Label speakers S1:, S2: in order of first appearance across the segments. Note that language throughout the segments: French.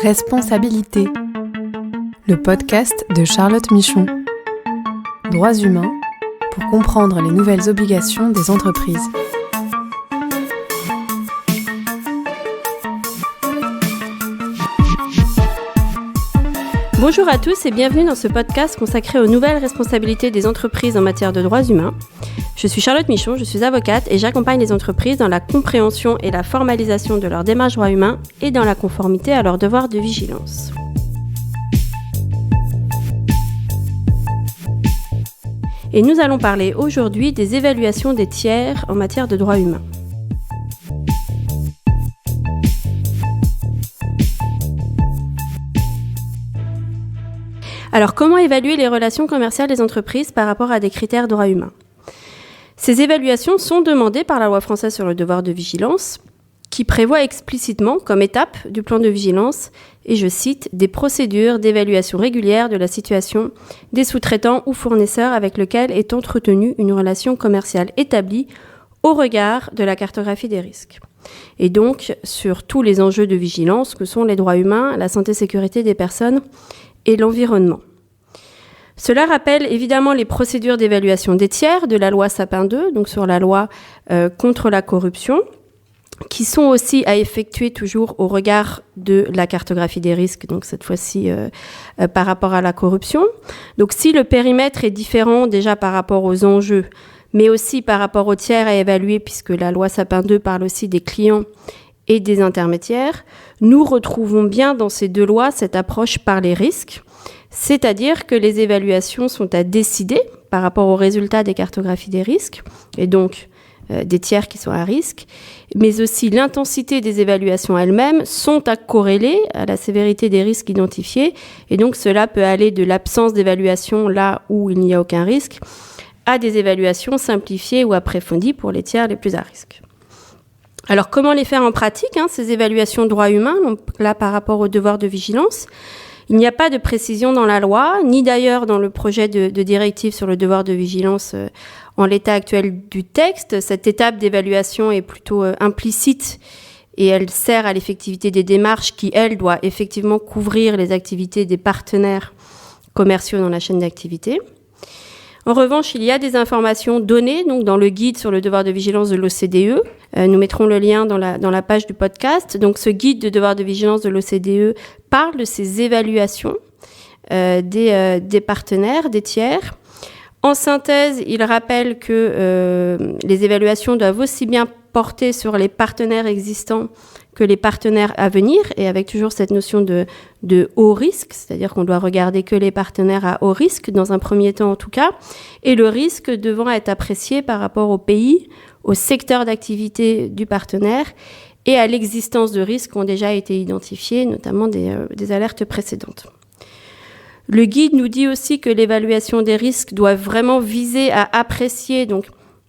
S1: Responsabilité, le podcast de Charlotte Michon. Droits humains pour comprendre les nouvelles obligations des entreprises.
S2: Bonjour à tous et bienvenue dans ce podcast consacré aux nouvelles responsabilités des entreprises en matière de droits humains. Je suis Charlotte Michon, je suis avocate et j'accompagne les entreprises dans la compréhension et la formalisation de leurs démarches droits humains et dans la conformité à leurs devoirs de vigilance. Et nous allons parler aujourd'hui des évaluations des tiers en matière de droits humains. Alors, comment évaluer les relations commerciales des entreprises par rapport à des critères droits humains ? Ces évaluations sont demandées par la loi française sur le devoir de vigilance, qui prévoit explicitement, comme étape du plan de vigilance, et je cite, « des procédures d'évaluation régulière de la situation des sous-traitants ou fournisseurs avec lesquels est entretenue une relation commerciale établie au regard de la cartographie des risques ». Et donc, sur tous les enjeux de vigilance que sont les droits humains, la santé et sécurité des personnes et l'environnement. Cela rappelle évidemment les procédures d'évaluation des tiers de la loi Sapin 2, donc sur la loi contre la corruption, qui sont aussi à effectuer toujours au regard de la cartographie des risques, donc cette fois-ci par rapport à la corruption. Donc si le périmètre est différent déjà par rapport aux enjeux, mais aussi par rapport aux tiers à évaluer, puisque la loi Sapin 2 parle aussi des clients et des intermédiaires, nous retrouvons bien dans ces deux lois cette approche par les risques, c'est-à-dire que les évaluations sont à décider par rapport aux résultats des cartographies des risques, et donc des tiers qui sont à risque, mais aussi l'intensité des évaluations elles-mêmes sont à corréler à la sévérité des risques identifiés, et donc cela peut aller de l'absence d'évaluation là où il n'y a aucun risque, à des évaluations simplifiées ou approfondies pour les tiers les plus à risque. Alors comment les faire en pratique, ces évaluations de droits humains, donc là par rapport au devoir de vigilance ? Il n'y a pas de précision dans la loi, ni d'ailleurs dans le projet de directive sur le devoir de vigilance en l'état actuel du texte. Cette étape d'évaluation est plutôt implicite et elle sert à l'effectivité des démarches qui, elle, doit effectivement couvrir les activités des partenaires commerciaux dans la chaîne d'activité. En revanche, il y a des informations données donc dans le guide sur le devoir de vigilance de l'OCDE. Nous mettrons le lien dans la page du podcast. Donc, ce guide de devoir de vigilance de l'OCDE parle de ces évaluations des partenaires, des tiers. En synthèse, il rappelle que les évaluations doivent aussi bien porter sur les partenaires existants que les partenaires à venir, et avec toujours cette notion de haut risque, c'est-à-dire qu'on doit regarder que les partenaires à haut risque, dans un premier temps en tout cas, et le risque devant être apprécié par rapport au pays, au secteur d'activité du partenaire, et à l'existence de risques qui ont déjà été identifiés, notamment des alertes précédentes. Le guide nous dit aussi que l'évaluation des risques doit vraiment viser à apprécier donc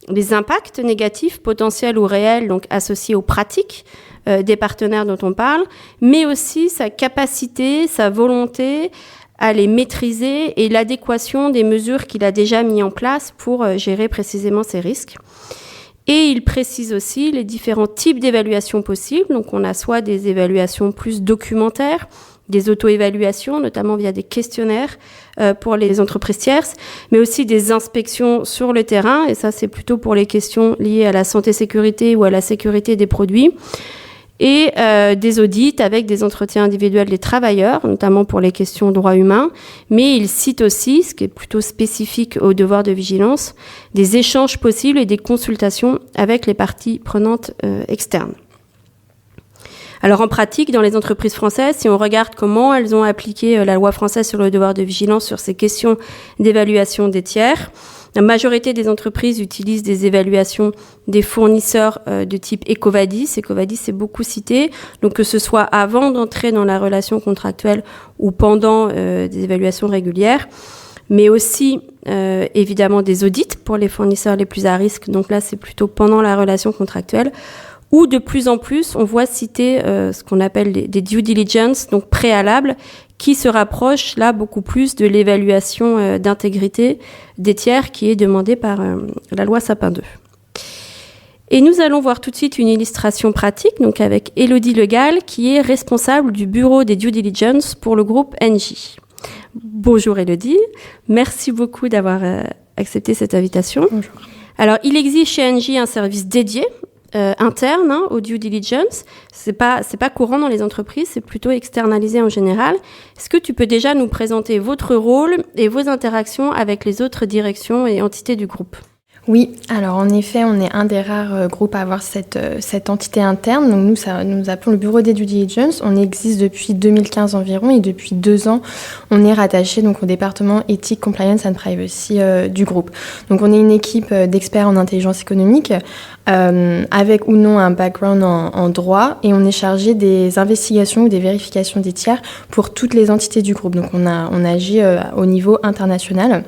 S2: les impacts négatifs, potentiels ou réels, donc associés aux pratiques des partenaires dont on parle, mais aussi sa capacité, sa volonté à les maîtriser et l'adéquation des mesures qu'il a déjà mis en place pour gérer précisément ces risques. Et il précise aussi les différents types d'évaluations possibles. Donc on a soit des évaluations plus documentaires, des auto-évaluations, notamment via des questionnaires pour les entreprises tierces, mais aussi des inspections sur le terrain, et ça c'est plutôt pour les questions liées à la santé-sécurité ou à la sécurité des produits, et des audits avec des entretiens individuels des travailleurs, notamment pour les questions droits humains, mais il cite aussi, ce qui est plutôt spécifique au devoir de vigilance, des échanges possibles et des consultations avec les parties prenantes externes. Alors en pratique, dans les entreprises françaises, si on regarde comment elles ont appliqué la loi française sur le devoir de vigilance sur ces questions d'évaluation des tiers, la majorité des entreprises utilisent des évaluations des fournisseurs de type EcoVadis. EcoVadis est beaucoup cité, donc que ce soit avant d'entrer dans la relation contractuelle ou pendant des évaluations régulières, mais aussi évidemment des audits pour les fournisseurs les plus à risque, donc là c'est plutôt pendant la relation contractuelle, où de plus en plus on voit citer ce qu'on appelle des due diligence, donc préalables, qui se rapproche là beaucoup plus de l'évaluation d'intégrité des tiers qui est demandée par la loi Sapin 2. Et nous allons voir tout de suite une illustration pratique, donc avec Élodie Legal, qui est responsable du bureau des due diligence pour le groupe Engie. Bonjour Élodie, merci beaucoup d'avoir accepté cette invitation.
S3: Bonjour.
S2: Alors, il existe chez Engie un service dédié, interne, au due diligence. C'est pas courant dans les entreprises, c'est plutôt externalisé en général. Est-ce que tu peux déjà nous présenter votre rôle et vos interactions avec les autres directions et entités du groupe ?
S3: Oui, alors en effet, on est un des rares groupes à avoir cette entité interne. Donc nous appelons le bureau des due diligence. On existe depuis 2015 environ et depuis 2 ans, on est rattaché donc au département éthique, compliance and privacy du groupe. Donc on est une équipe d'experts en intelligence économique avec ou non un background en droit, et on est chargé des investigations ou des vérifications des tiers pour toutes les entités du groupe. Donc on agit au niveau international.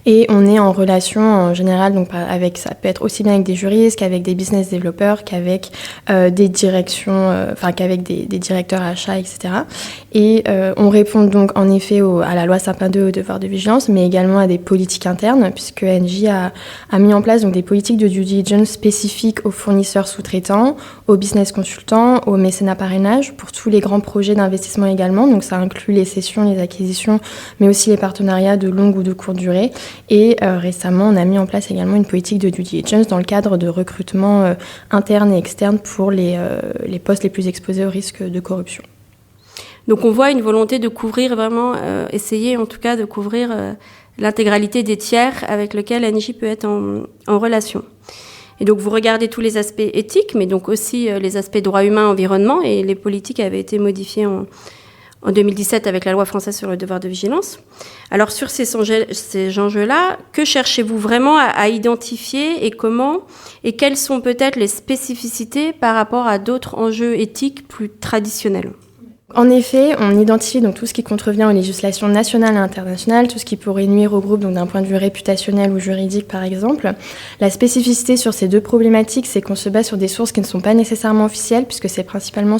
S3: Et on est en relation en général, donc ça peut être aussi bien avec des juristes qu'avec des business développeurs, qu'avec des directions, qu'avec des directeurs achats, etc. Et on répond donc en effet à la loi Sapin 2 au devoir de vigilance, mais également à des politiques internes, puisque Engie a mis en place donc des politiques de due diligence spécifiques aux fournisseurs sous-traitants, aux business consultants, aux mécénat parrainage, pour tous les grands projets d'investissement également. Donc ça inclut les cessions, les acquisitions, mais aussi les partenariats de longue ou de courte durée. Et récemment, on a mis en place également une politique de due diligence dans le cadre de recrutement interne et externe pour les postes les plus exposés au risque de corruption.
S2: Donc on voit une volonté de couvrir vraiment, essayer en tout cas de couvrir l'intégralité des tiers avec lesquels Engie peut être en relation. Et donc vous regardez tous les aspects éthiques, mais donc aussi les aspects droits humains, environnement, et les politiques avaient été modifiées en 2017 avec la loi française sur le devoir de vigilance. Alors sur ces enjeux-là, que cherchez-vous vraiment à identifier et comment, et quelles sont peut-être les spécificités par rapport à d'autres enjeux éthiques plus traditionnels ?
S3: En effet, on identifie donc tout ce qui contrevient aux législations nationales et internationales, tout ce qui pourrait nuire au groupe, donc d'un point de vue réputationnel ou juridique par exemple. La spécificité sur ces 2 problématiques, c'est qu'on se base sur des sources qui ne sont pas nécessairement officielles, puisque c'est principalement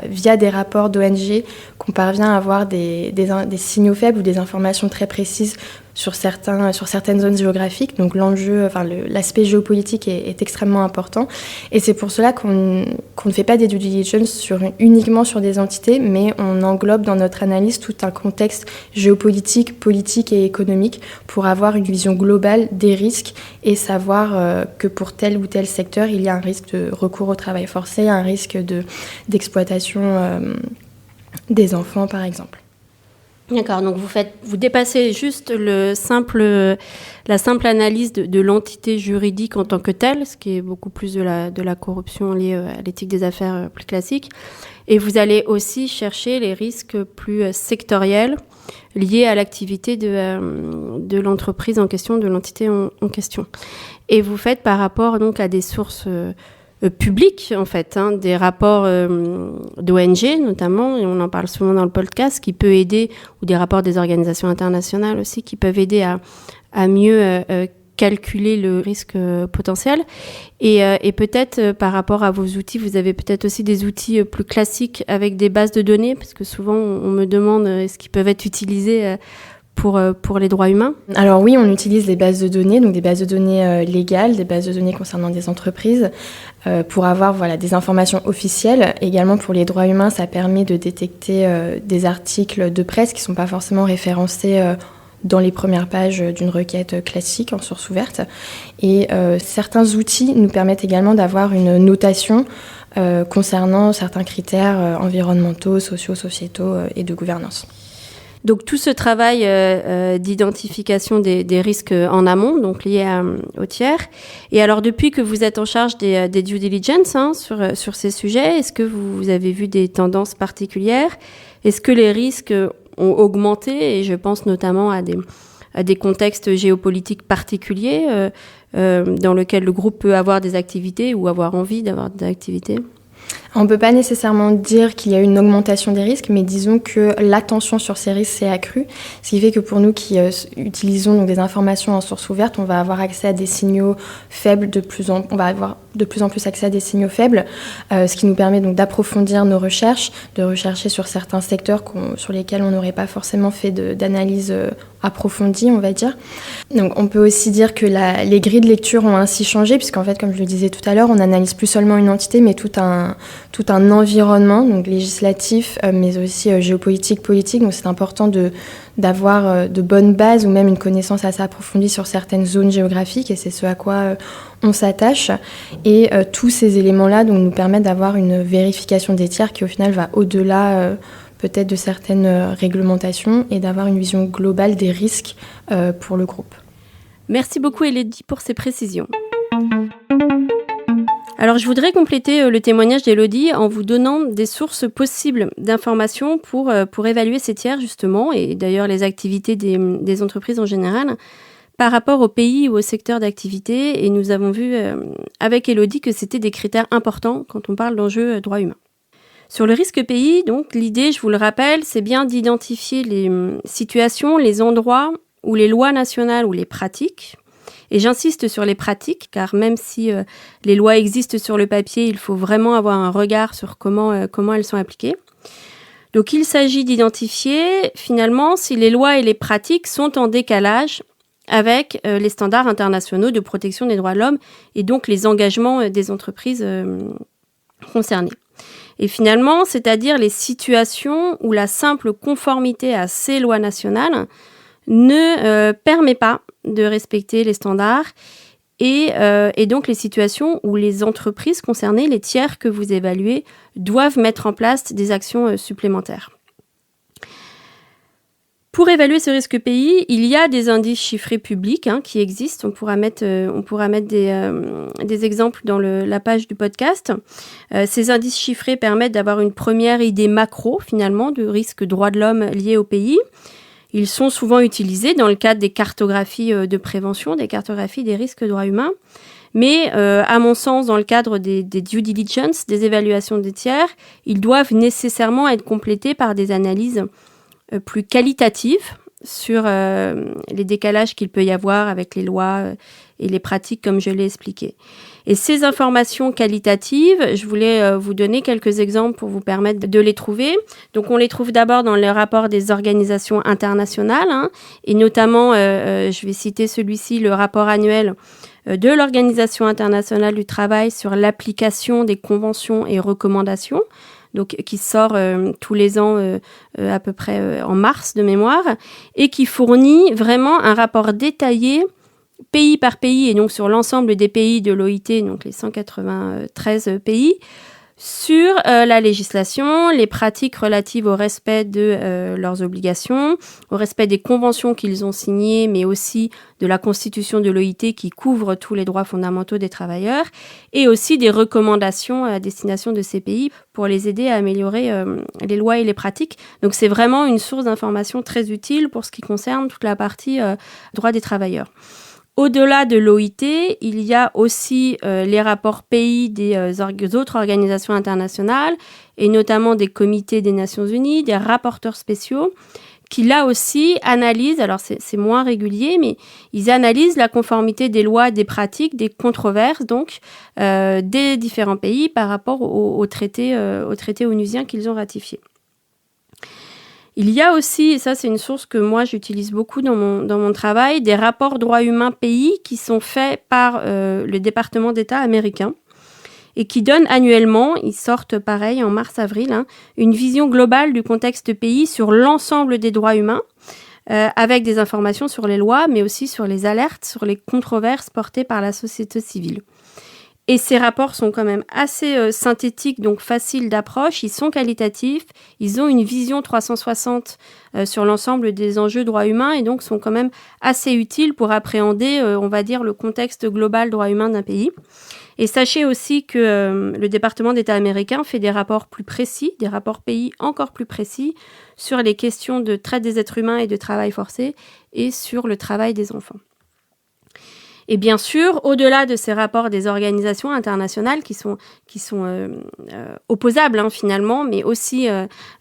S3: via des rapports d'ONG qu'on parvient à avoir des signaux faibles ou des informations très précises sur certaines zones géographiques. Donc l'aspect géopolitique est extrêmement important. Et c'est pour cela qu'on ne fait pas des due diligence uniquement sur des entités, mais on englobe dans notre analyse tout un contexte géopolitique, politique et économique pour avoir une vision globale des risques et savoir que pour tel ou tel secteur, il y a un risque de recours au travail forcé, un risque d'exploitation des enfants, par exemple.
S2: D'accord, donc vous dépassez juste la simple analyse de l'entité juridique en tant que telle, ce qui est beaucoup plus de la corruption liée à l'éthique des affaires plus classique, et vous allez aussi chercher les risques plus sectoriels liés à l'activité de l'entreprise en question, de l'entité en question. Et vous faites par rapport donc à des sources publics, en fait, des rapports d'ONG notamment, et on en parle souvent dans le podcast, qui peut aider, ou des rapports des organisations internationales aussi, qui peuvent aider à mieux calculer le risque potentiel. Et peut-être par rapport à vos outils, vous avez peut-être aussi des outils plus classiques avec des bases de données, parce que souvent on me demande est-ce qu'ils peuvent être utilisés pour les droits humains?
S3: Alors oui, on utilise des bases de données, donc des bases de données légales, des bases de données concernant des entreprises, pour avoir des informations officielles. Également pour les droits humains, ça permet de détecter des articles de presse qui ne sont pas forcément référencés dans les premières pages d'une requête classique en source ouverte. Et certains outils nous permettent également d'avoir une notation concernant certains critères environnementaux, sociaux, sociétaux et de gouvernance.
S2: Donc tout ce travail d'identification des risques en amont, donc liés aux tiers. Et alors depuis que vous êtes en charge des due diligence sur ces sujets, est-ce que vous avez vu des tendances particulières? Est-ce que les risques ont augmenté? Et je pense notamment à des contextes géopolitiques particuliers dans lesquels le groupe peut avoir des activités ou avoir envie d'avoir des activités.
S3: On ne peut pas nécessairement dire qu'il y a eu une augmentation des risques, mais disons que l'attention sur ces risques s'est accrue, ce qui fait que pour nous qui utilisons donc des informations en source ouverte, on va avoir accès à des signaux faibles on va avoir de plus en plus accès à des signaux faibles, ce qui nous permet donc d'approfondir nos recherches, de rechercher sur certains secteurs sur lesquels on n'aurait pas forcément fait d'analyse approfondie, on va dire. Donc on peut aussi dire que les grilles de lecture ont ainsi changé, puisqu'en fait, comme je le disais tout à l'heure, on n'analyse plus seulement une entité, mais tout un environnement, donc législatif, mais aussi géopolitique, politique. Donc c'est important d'avoir de bonnes bases ou même une connaissance assez approfondie sur certaines zones géographiques, et c'est ce à quoi on s'attache. Et tous ces éléments-là donc, nous permettent d'avoir une vérification des tiers qui au final va au-delà peut-être de certaines réglementations et d'avoir une vision globale des risques pour le groupe.
S2: Merci beaucoup Elodie pour ces précisions. Alors je voudrais compléter le témoignage d'Elodie en vous donnant des sources possibles d'informations pour évaluer ces tiers justement, et d'ailleurs les activités des entreprises en général, par rapport au pays ou au secteur d'activité. Et nous avons vu avec Elodie que c'était des critères importants quand on parle d'enjeux droits humains. Sur le risque pays, donc, l'idée, je vous le rappelle, c'est bien d'identifier les situations, les endroits où les lois nationales ou les pratiques, et j'insiste sur les pratiques, car même si les lois existent sur le papier, il faut vraiment avoir un regard sur comment elles sont appliquées. Donc il s'agit d'identifier finalement si les lois et les pratiques sont en décalage avec les standards internationaux de protection des droits de l'homme et donc les engagements des entreprises concernées. Et finalement, c'est-à-dire les situations où la simple conformité à ces lois nationales ne permet pas de respecter les standards et donc les situations où les entreprises concernées, les tiers que vous évaluez, doivent mettre en place des actions supplémentaires. Pour évaluer ce risque pays, il y a des indices chiffrés publics qui existent. On pourra mettre des exemples dans la page du podcast. Ces indices chiffrés permettent d'avoir une première idée macro, finalement, du risque droits de l'homme lié au pays. Ils sont souvent utilisés dans le cadre des cartographies de prévention, des cartographies des risques droits humains. Mais à mon sens, dans le cadre des due diligence, des évaluations des tiers, ils doivent nécessairement être complétés par des analyses plus qualitatives sur les décalages qu'il peut y avoir avec les lois et les pratiques, comme je l'ai expliqué. Et ces informations qualitatives, je voulais vous donner quelques exemples pour vous permettre de les trouver. Donc, on les trouve d'abord dans les rapports des organisations internationales, et notamment, je vais citer celui-ci, le rapport annuel de l'Organisation internationale du travail sur l'application des conventions et recommandations, donc qui sort tous les ans à peu près en mars de mémoire, et qui fournit vraiment un rapport détaillé pays par pays, et donc sur l'ensemble des pays de l'OIT, donc les 193 pays, sur la législation, les pratiques relatives au respect de leurs obligations, au respect des conventions qu'ils ont signées, mais aussi de la constitution de l'OIT qui couvre tous les droits fondamentaux des travailleurs, et aussi des recommandations à destination de ces pays pour les aider à améliorer les lois et les pratiques. Donc c'est vraiment une source d'information très utile pour ce qui concerne toute la partie droits des travailleurs. Au-delà de l'OIT, il y a aussi les rapports pays des autres organisations internationales, et notamment des comités des Nations Unies, des rapporteurs spéciaux, qui là aussi analysent, alors c'est moins régulier, mais ils analysent la conformité des lois, des pratiques, des controverses, donc des différents pays par rapport au traité onusien qu'ils ont ratifié. Il y a aussi, et ça c'est une source que moi j'utilise beaucoup dans mon travail, des rapports droits humains pays qui sont faits par le département d'État américain et qui donnent annuellement, ils sortent pareil en mars-avril, une vision globale du contexte pays sur l'ensemble des droits humains, avec des informations sur les lois, mais aussi sur les alertes, sur les controverses portées par la société civile. Et ces rapports sont quand même assez synthétiques, donc faciles d'approche, ils sont qualitatifs, ils ont une vision 360 sur l'ensemble des enjeux droits humains et donc sont quand même assez utiles pour appréhender, on va dire, le contexte global droits humains d'un pays. Et sachez aussi que le département d'État américain fait des rapports plus précis, des rapports pays encore plus précis sur les questions de traite des êtres humains et de travail forcé et sur le travail des enfants. Et bien sûr, au-delà de ces rapports des organisations internationales qui sont opposables finalement, mais aussi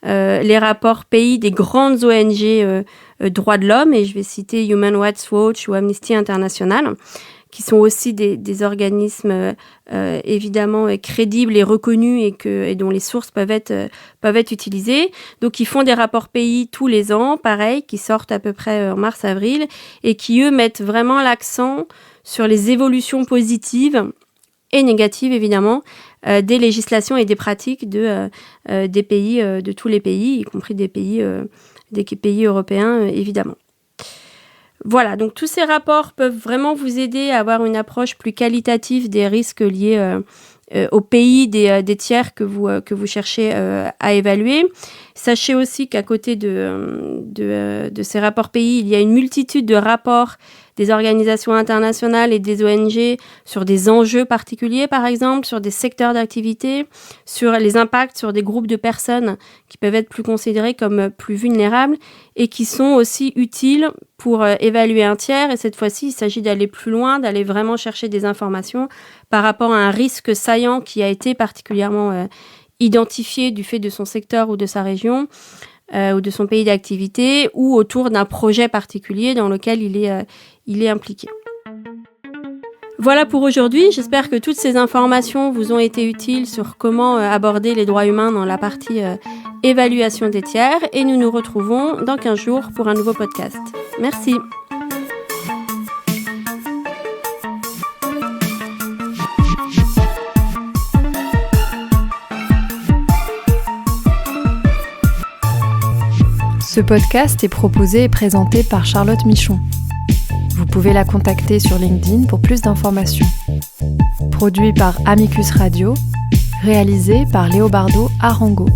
S2: les rapports pays des grandes ONG droits de l'homme, et je vais citer Human Rights Watch ou Amnesty International, qui sont aussi des organismes évidemment crédibles et reconnus et dont les sources peuvent être utilisées. Donc, ils font des rapports pays tous les ans, pareil, qui sortent à peu près en mars-avril, et qui, eux, mettent vraiment l'accent sur les évolutions positives et négatives, évidemment, des législations et des pratiques des pays, de tous les pays, y compris des pays européens, évidemment. Voilà, donc tous ces rapports peuvent vraiment vous aider à avoir une approche plus qualitative des risques liés au pays des tiers que vous cherchez à évaluer. Sachez aussi qu'à côté de ces rapports pays, il y a une multitude de rapports des organisations internationales et des ONG sur des enjeux particuliers, par exemple, sur des secteurs d'activité, sur les impacts sur des groupes de personnes qui peuvent être plus considérés comme plus vulnérables et qui sont aussi utiles pour évaluer un tiers. Et cette fois-ci, il s'agit d'aller plus loin, d'aller vraiment chercher des informations par rapport à un risque saillant qui a été particulièrement identifié du fait de son secteur ou de sa région ou de son pays d'activité ou autour d'un projet particulier dans lequel il est impliqué. Voilà pour aujourd'hui. J'espère que toutes ces informations vous ont été utiles sur comment aborder les droits humains dans la partie évaluation des tiers et nous nous retrouvons dans 15 jours pour un nouveau podcast. Merci.
S1: Ce podcast est proposé et présenté par Charlotte Michon. Vous pouvez la contacter sur LinkedIn pour plus d'informations. Produit par Amicus Radio, réalisé par Léobardo Arango.